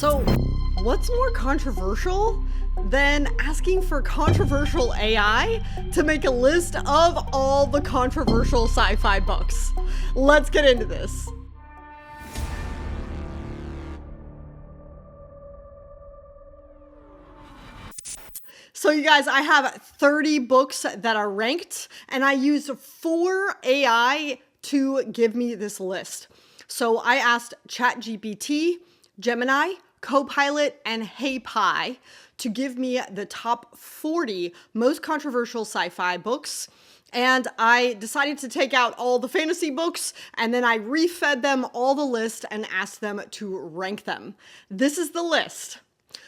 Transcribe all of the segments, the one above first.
So, what's more controversial than asking for controversial AI to make a list of all the controversial sci-fi books? Let's get into this. So you guys, I have 30 books that are ranked, and I used 4 AI to give me this list. So I asked ChatGPT, Gemini, Copilot, and HeyPi to give me the top 40 most controversial sci-fi books. And I decided to take out all the fantasy books, and then I refed them all the list and asked them to rank them. This is the list.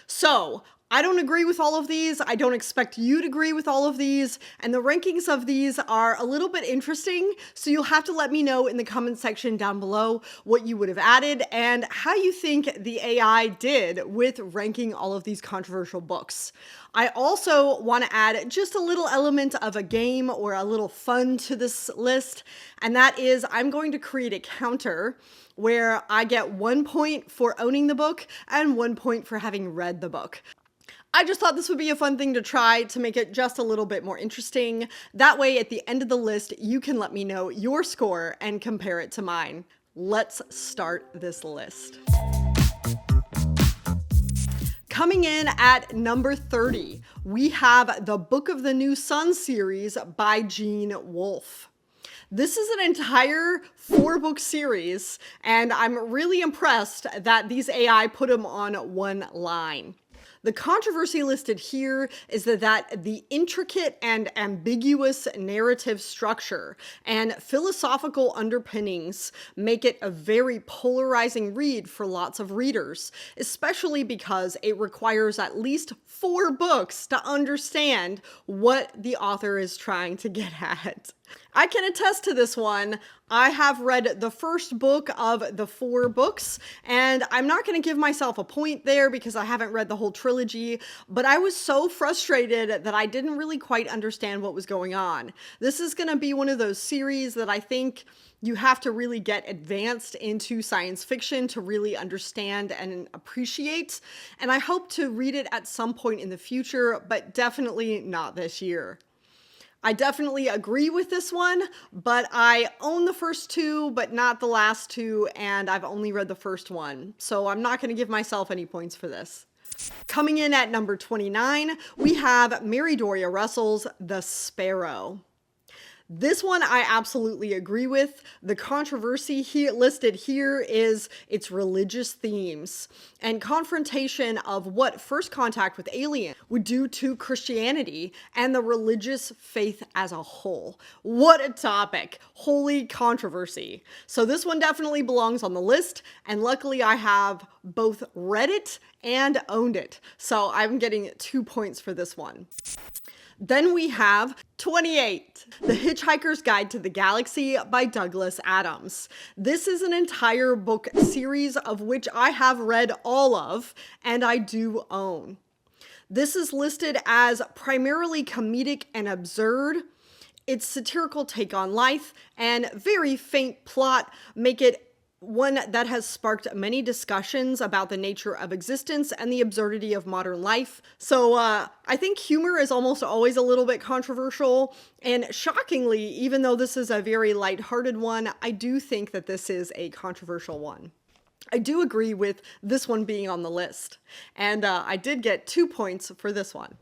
So, I don't agree with all of these. I don't expect you to agree with all of these. And the rankings of these are a little bit interesting. So you'll have to let me know in the comment section down below what you would have added and how you think the AI did with ranking all of these controversial books. I also want to add just a little element of a game or a little fun to this list. And that is I'm going to create a counter where I get 1 point for owning the book and 1 point for having read the book. I just thought this would be a fun thing to try to make it just a little bit more interesting. That way, at the end of the list, you can let me know your score and compare it to mine. Let's start this list. Coming in at number 30, we have the Book of the New Sun series by Gene Wolfe. This is an entire 4-book series, and I'm really impressed that these AI put them on one line. The controversy listed here is that the intricate and ambiguous narrative structure and philosophical underpinnings make it a very polarizing read for lots of readers, especially because it requires at least 4 books to understand what the author is trying to get at. I can attest to this one. I have read the first book of the 4 books, and I'm not going to give myself a point there because I haven't read the whole trilogy, but I was so frustrated that I didn't really quite understand what was going on. This is going to be one of those series that I think you have to really get advanced into science fiction to really understand and appreciate, and I hope to read it at some point in the future, but definitely not this year. I definitely agree with this one, but I own the first 2, but not the last 2, and I've only read the first one, so I'm not going to give myself any points for this. Coming in at number 29, we have Mary Doria Russell's The Sparrow. This one I absolutely agree with. The controversy listed here is its religious themes and confrontation of what first contact with aliens would do to Christianity and the religious faith as a whole. What a topic. Holy controversy. So this one definitely belongs on the list, and luckily I have both read it and owned it. So I'm getting 2 points for this one. Then we have 28, The Hitchhiker's Guide to the Galaxy by Douglas Adams. This is an entire book series of which I have read all of, and I do own. This is listed as primarily comedic and absurd. Its satirical take on life and very faint plot make it one that has sparked many discussions about the nature of existence and the absurdity of modern life. So I think humor is almost always a little bit controversial, and shockingly, even though this is a very lighthearted one, I do think that this is a controversial one. I do agree with this one being on the list, and I did get 2 points for this one.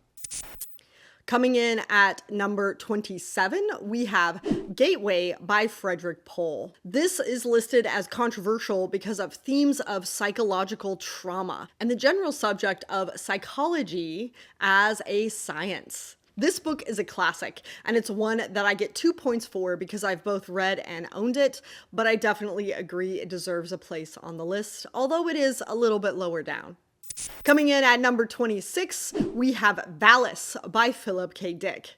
Coming in at number 27, we have Gateway by Frederick Pohl. This is listed as controversial because of themes of psychological trauma and the general subject of psychology as a science. This book is a classic, and it's one that I get 2 points for because I've both read and owned it, but I definitely agree it deserves a place on the list, although it is a little bit lower down. Coming in at number 26, we have Valis by Philip K. Dick.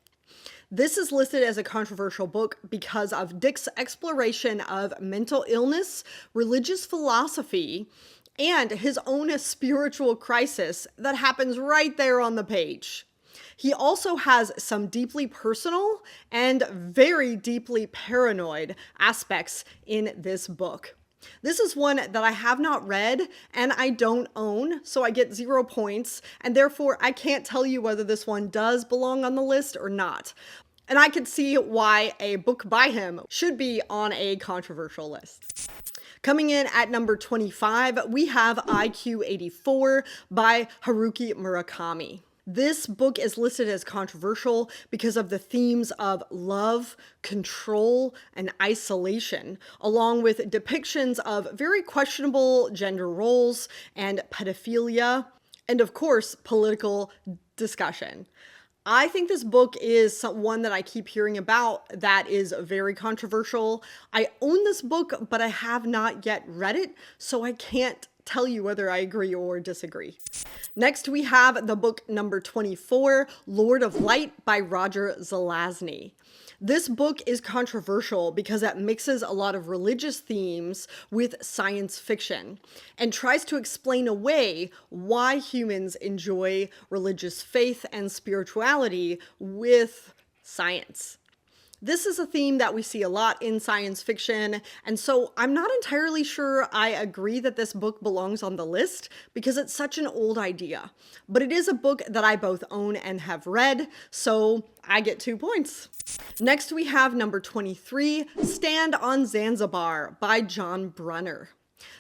This is listed as a controversial book because of Dick's exploration of mental illness, religious philosophy, and his own spiritual crisis that happens right there on the page. He also has some deeply personal and very deeply paranoid aspects in this book. This is one that I have not read and I don't own, so I get 0 points, and therefore I can't tell you whether this one does belong on the list or not. And I could see why a book by him should be on a controversial list. Coming in at number 25, we have IQ 84 by Haruki Murakami. This book is listed as controversial because of the themes of love, control, and isolation, along with depictions of very questionable gender roles and pedophilia, and of course, political discussion. I think this book is one that I keep hearing about that is very controversial. I own this book, but I have not yet read it, so I can't tell you whether I agree or disagree. Next, we have the book number 24, Lord of Light by Roger Zelazny. This book is controversial because it mixes a lot of religious themes with science fiction and tries to explain away why humans enjoy religious faith and spirituality with science. This is a theme that we see a lot in science fiction, and so I'm not entirely sure I agree that this book belongs on the list because it's such an old idea. But it is a book that I both own and have read, so I get 2 points. Next, we have number 23, Stand on Zanzibar by John Brunner.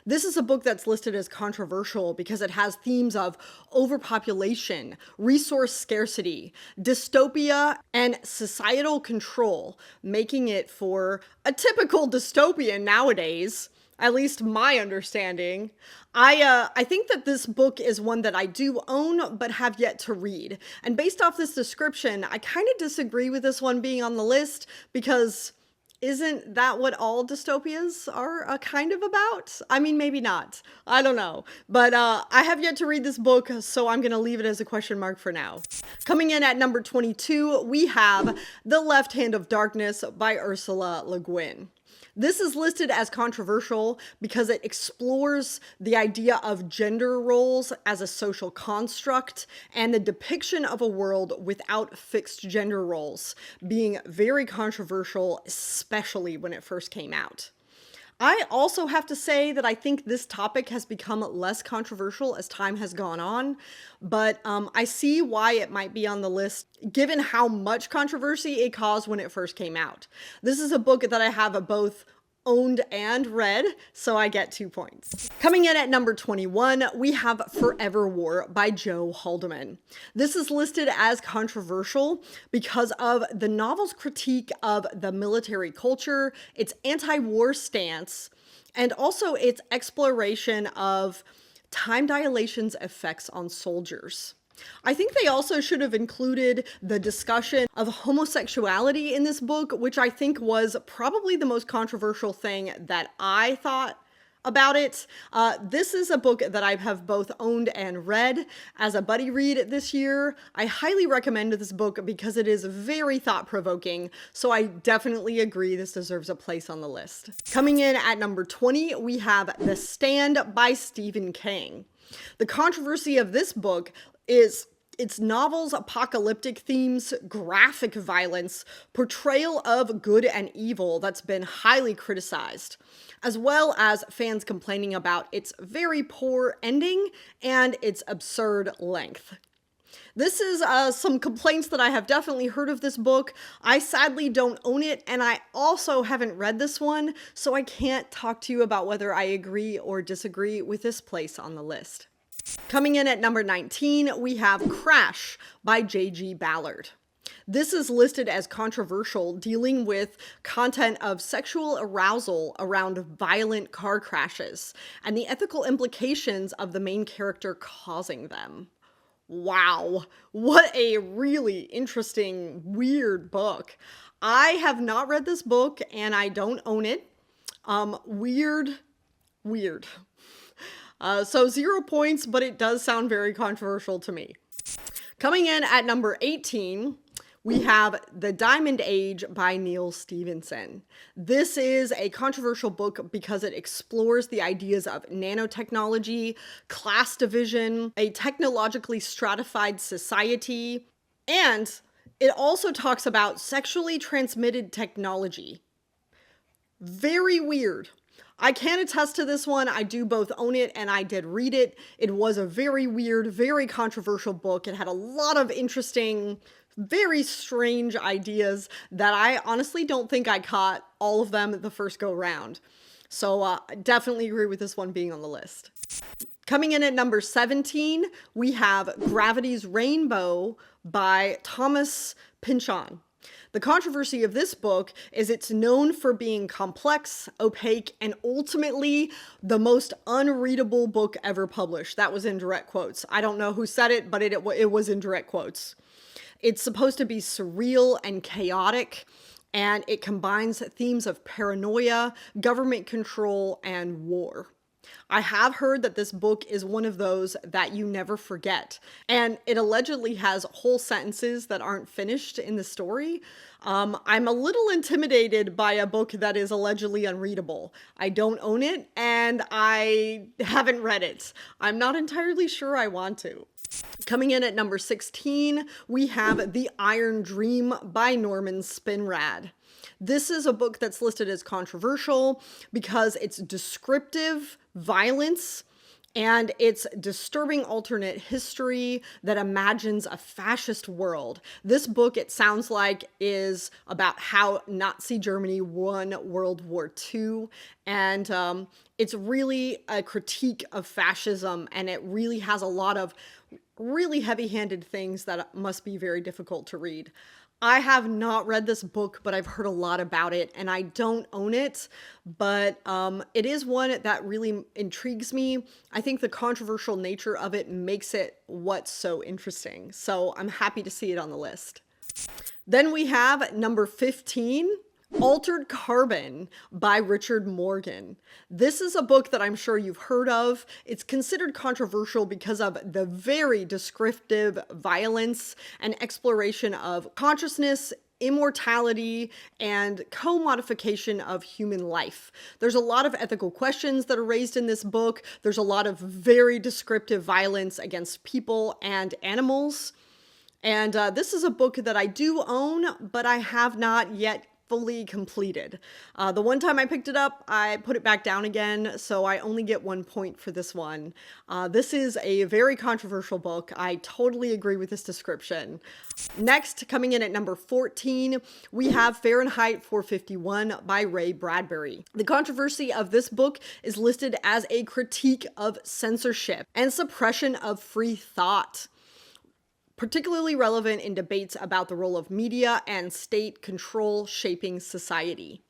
This is a book that's listed as controversial because it has themes of overpopulation, resource scarcity, dystopia, and societal control, making it for a typical dystopian nowadays, at least my understanding. I think that this book is one that I do own but have yet to read. And based off this description, I kind of disagree with this one being on the list because isn't that what all dystopias are kind of about? I mean, maybe not. I don't know. But I have yet to read this book, so I'm going to leave it as a question mark for now. Coming in at number 22, we have The Left Hand of Darkness by Ursula Le Guin. This is listed as controversial because it explores the idea of gender roles as a social construct and the depiction of a world without fixed gender roles being very controversial, especially when it first came out. I also have to say that I think this topic has become less controversial as time has gone on, but I see why it might be on the list given how much controversy it caused when it first came out. This is a book that I have both owned and read, so I get 2 points. Coming in at number 21, we have Forever War by Joe Haldeman. This is listed as controversial because of the novel's critique of the military culture, its anti-war stance, and also its exploration of time dilatation's effects on soldiers. I think they also should have included the discussion of homosexuality in this book, which I think was probably the most controversial thing that I thought about it. This is a book that I have both owned and read as a buddy read this year. I highly recommend this book because it is very thought-provoking, so I definitely agree this deserves a place on the list. Coming in at number 20, we have The Stand by Stephen King. The controversy of this book is its novel's apocalyptic themes, graphic violence, portrayal of good and evil that's been highly criticized, as well as fans complaining about its very poor ending and its absurd length. This is some complaints that I have definitely heard of this book. I sadly don't own it, and I also haven't read this one, so I can't talk to you about whether I agree or disagree with this place on the list. Coming in at number 19, we have Crash by J.G. Ballard. This is listed as controversial, dealing with content of sexual arousal around violent car crashes and the ethical implications of the main character causing them. Wow, what a really interesting, weird book. I have not read this book and I don't own it. Weird. So 0 points, but it does sound very controversial to me. Coming in at number 18, we have The Diamond Age by Neal Stephenson. This is a controversial book because it explores the ideas of nanotechnology, class division, a technologically stratified society, and it also talks about sexually transmitted technology. Very weird. I can attest to this one. I do both own it and I did read it. It was a very weird, very controversial book. It had a lot of interesting, very strange ideas that I honestly don't think I caught all of them the first go round. So I definitely agree with this one being on the list. Coming in at number 17, we have Gravity's Rainbow by Thomas Pynchon. The controversy of this book is it's known for being complex, opaque, and ultimately the most unreadable book ever published. That was in direct quotes. I don't know who said it, but it was in direct quotes. It's supposed to be surreal and chaotic, and it combines themes of paranoia, government control, and war. I have heard that this book is one of those that you never forget, and it allegedly has whole sentences that aren't finished in the story. I'm a little intimidated by a book that is allegedly unreadable. I don't own it, and I haven't read it. I'm not entirely sure I want to. Coming in at number 16, we have The Iron Dream by Norman Spinrad. This is a book that's listed as controversial because it's descriptive violence and it's disturbing alternate history that imagines a fascist world. This book, it sounds like, is about how Nazi Germany won World War II. And it's really a critique of fascism, and it really has a lot of really heavy-handed things that must be very difficult to read. I have not read this book, but I've heard a lot about it, and I don't own it, but it is one that really intrigues me. I think the controversial nature of it makes it what's so interesting, so I'm happy to see it on the list. Then we have number 15, Altered Carbon by Richard Morgan. This is a book that I'm sure you've heard of. It's considered controversial because of the very descriptive violence and exploration of consciousness, immortality, and co-modification of human life. There's a lot of ethical questions that are raised in this book. There's a lot of very descriptive violence against people and animals. And this is a book that I do own, but I have not yet fully completed. The one time I picked it up, I put it back down again, so I only get 1 point for this one. This is a very controversial book. I totally agree with this description. Next, coming in at number 14, we have Fahrenheit 451 by Ray Bradbury. The controversy of this book is listed as a critique of censorship and suppression of free thought, particularly relevant in debates about the role of media and state control shaping society.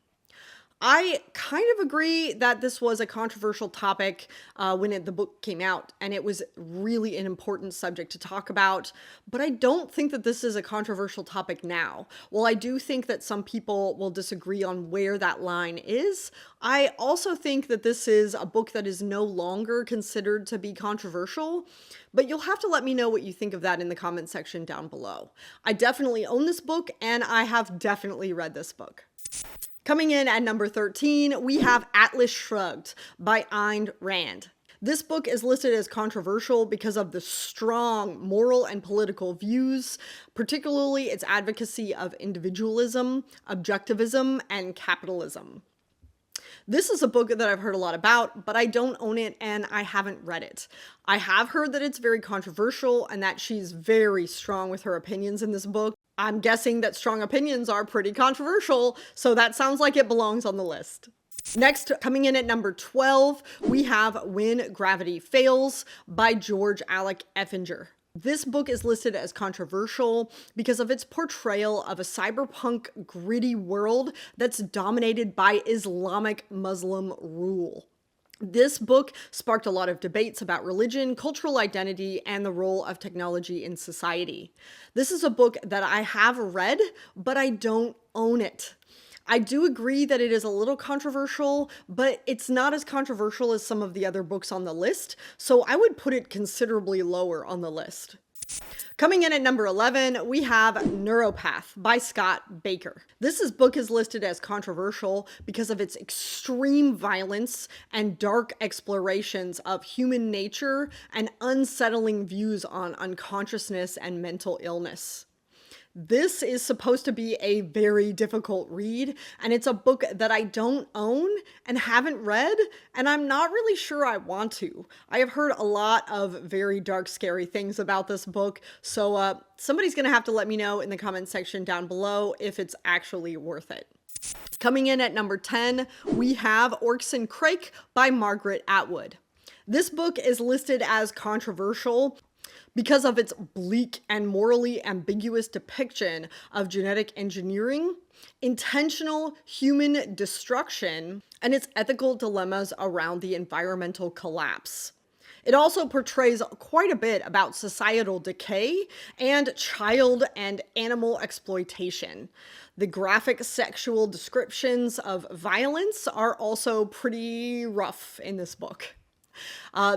I kind of agree that this was a controversial topic when the book came out, and it was really an important subject to talk about, but I don't think that this is a controversial topic now. While I do think that some people will disagree on where that line is, I also think that this is a book that is no longer considered to be controversial, but you'll have to let me know what you think of that in the comment section down below. I definitely own this book, and I have definitely read this book. Coming in at number 13, we have Atlas Shrugged by Ayn Rand. This book is listed as controversial because of the strong moral and political views, particularly its advocacy of individualism, objectivism, and capitalism. This is a book that I've heard a lot about, but I don't own it and I haven't read it. I have heard that it's very controversial and that she's very strong with her opinions in this book. I'm guessing that strong opinions are pretty controversial, so that sounds like it belongs on the list. Next, coming in at number 12, we have When Gravity Fails by George Alec Effinger. This book is listed as controversial because of its portrayal of a cyberpunk gritty world that's dominated by Islamic Muslim rule. This book sparked a lot of debates about religion, cultural identity, and the role of technology in society. This is a book that I have read, but I don't own it. I do agree that it is a little controversial, but it's not as controversial as some of the other books on the list, so I would put it considerably lower on the list. Coming in at number 11, we have Neuropath by Scott Baker. This book is listed as controversial because of its extreme violence and dark explorations of human nature and unsettling views on unconsciousness and mental illness. This is supposed to be a very difficult read, and it's a book that I don't own and haven't read, and I'm not really sure I want to. I have heard a lot of very dark, scary things about this book, so somebody's gonna have to let me know in the comment section down below if it's actually worth it. Coming in at number 10, we have Orcs and Crake by Margaret Atwood. This book is listed as controversial because of its bleak and morally ambiguous depiction of genetic engineering, intentional human destruction, and its ethical dilemmas around the environmental collapse. It also portrays quite a bit about societal decay and child and animal exploitation. The graphic sexual descriptions of violence are also pretty rough in this book.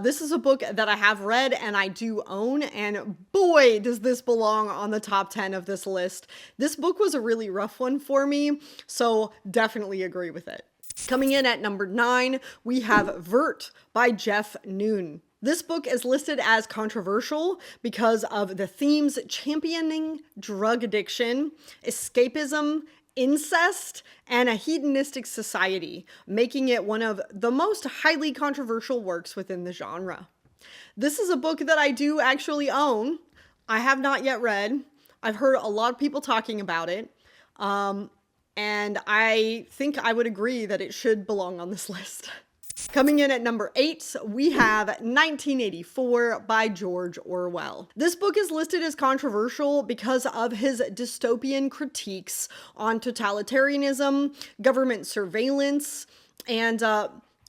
This is a book that I have read and I do own, and boy, does this belong on the top 10 of this list. This book was a really rough one for me, so definitely agree with it. Coming in at number 9, we have Vert by Jeff Noon. This book is listed as controversial because of the themes championing drug addiction, escapism, incest, and a hedonistic society, making it one of the most highly controversial works within the genre. This is a book that I do actually own. I have not yet read. I've heard a lot of people talking about it, and I think I would agree that it should belong on this list. Coming in at number 8, we have 1984 by George Orwell. This book is listed as controversial because of his dystopian critiques on totalitarianism, government surveillance, and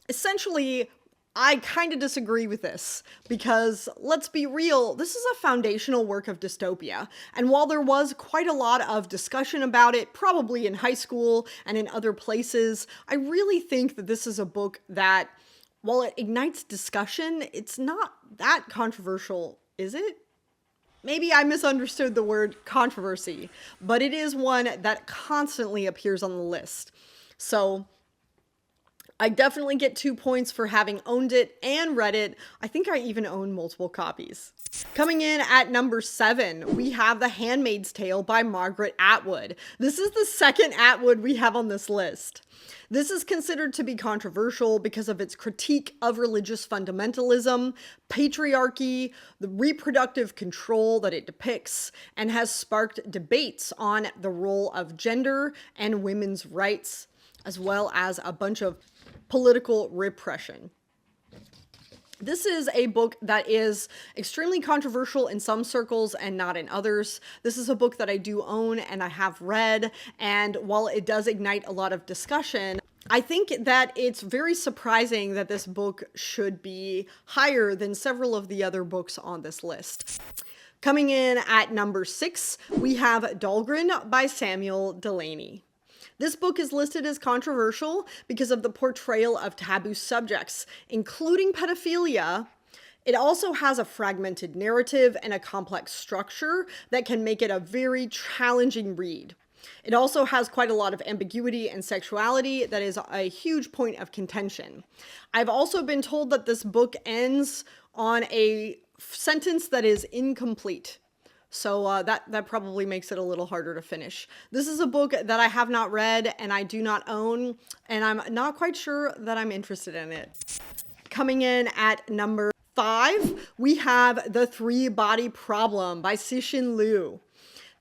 essentially, I kind of disagree with this because, let's be real, this is a foundational work of dystopia. And while there was quite a lot of discussion about it, probably in high school and in other places, I really think that this is a book that, while it ignites discussion, it's not that controversial, is it? Maybe I misunderstood the word controversy, but it is one that constantly appears on the list. So I definitely get 2 points for having owned it and read it. I think I even own multiple copies. Coming in at number 7, we have The Handmaid's Tale by Margaret Atwood. This is the second Atwood we have on this list. This is considered to be controversial because of its critique of religious fundamentalism, patriarchy, the reproductive control that it depicts, and has sparked debates on the role of gender and women's rights, as well as a bunch of political repression. This is a book that is extremely controversial in some circles and not in others. This is a book that I do own and I have read, and while it does ignite a lot of discussion, I think that it's very surprising that this book should be higher than several of the other books on this list. Coming in at number 6, we have Dahlgren by Samuel Delany. This book is listed as controversial because of the portrayal of taboo subjects, including pedophilia. It also has a fragmented narrative and a complex structure that can make it a very challenging read. It also has quite a lot of ambiguity and sexuality that is a huge point of contention. I've also been told that this book ends on a sentence that is incomplete. So that probably makes it a little harder to finish. This is a book that I have not read and I do not own, and I'm not quite sure that I'm interested in it. Coming in at number 5, we have The Three-Body Problem by Cixin Liu.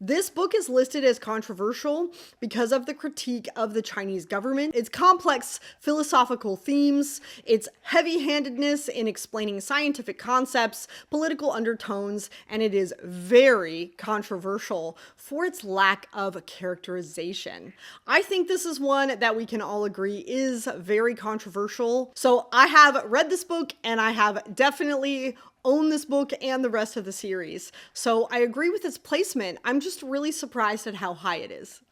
This book is listed as controversial because of the critique of the Chinese government, its complex philosophical themes, its heavy-handedness in explaining scientific concepts, political undertones, and it is very controversial for its lack of characterization. I think this is one that we can all agree is very controversial. So I have read this book and I have definitely own this book and the rest of the series. So I agree with its placement. I'm just really surprised at how high it is.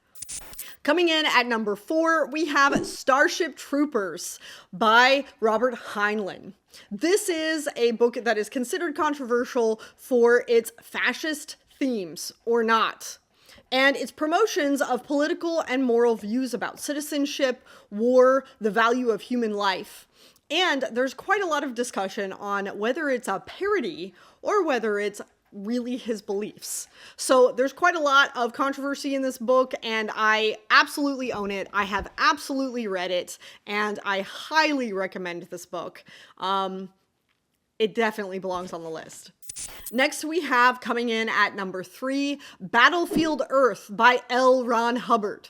Coming in at number 4, we have Starship Troopers by Robert Heinlein. This is a book that is considered controversial for its fascist themes, or not, and its promotions of political and moral views about citizenship, war, the value of human life. And there's quite a lot of discussion on whether it's a parody or whether it's really his beliefs. So there's quite a lot of controversy in this book, and I absolutely own it. I have absolutely read it, and I highly recommend this book. It definitely belongs on the list. Next, we have coming in at number 3, Battlefield Earth by L. Ron Hubbard.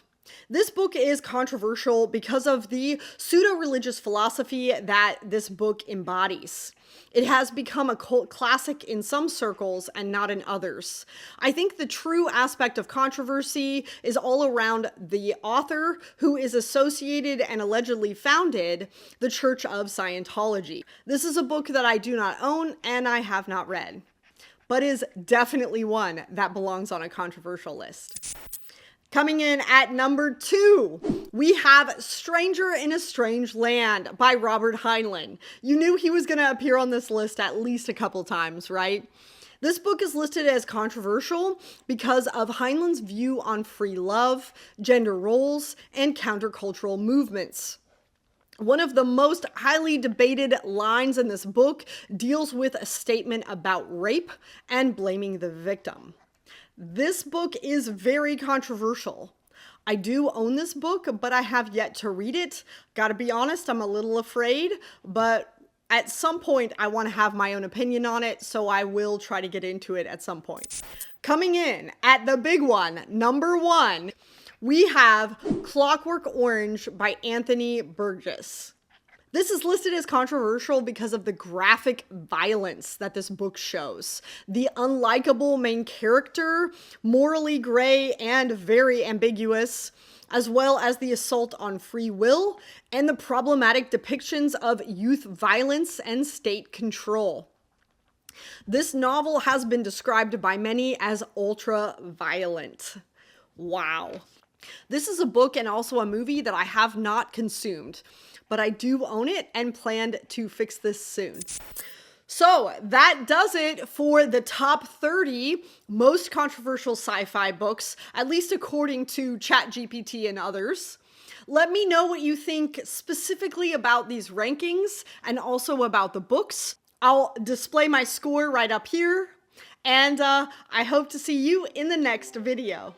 This book is controversial because of the pseudo-religious philosophy that this book embodies. It has become a cult classic in some circles and not in others. I think the true aspect of controversy is all around the author, who is associated and allegedly founded the Church of Scientology. This is a book that I do not own and I have not read, but is definitely one that belongs on a controversial list. Coming in at number 2, we have Stranger in a Strange Land by Robert Heinlein. You knew he was going to appear on this list at least a couple times, right? This book is listed as controversial because of Heinlein's view on free love, gender roles, and countercultural movements. One of the most highly debated lines in this book deals with a statement about rape and blaming the victim. This book is very controversial. I do own this book, but I have yet to read it. Gotta be honest, I'm a little afraid, but at some point I want to have my own opinion on it, so I will try to get into it at some point. Coming in at the big one, number 1, we have Clockwork Orange by Anthony Burgess. This is listed as controversial because of the graphic violence that this book shows. The unlikable main character, morally gray and very ambiguous, as well as the assault on free will and the problematic depictions of youth violence and state control. This novel has been described by many as ultra-violent. Wow. This is a book and also a movie that I have not consumed, but I do own it and plan to fix this soon. So that does it for the top 30 most controversial sci-fi books, at least according to ChatGPT and others. Let me know what you think specifically about these rankings and also about the books. I'll display my score right up here, and I hope to see you in the next video.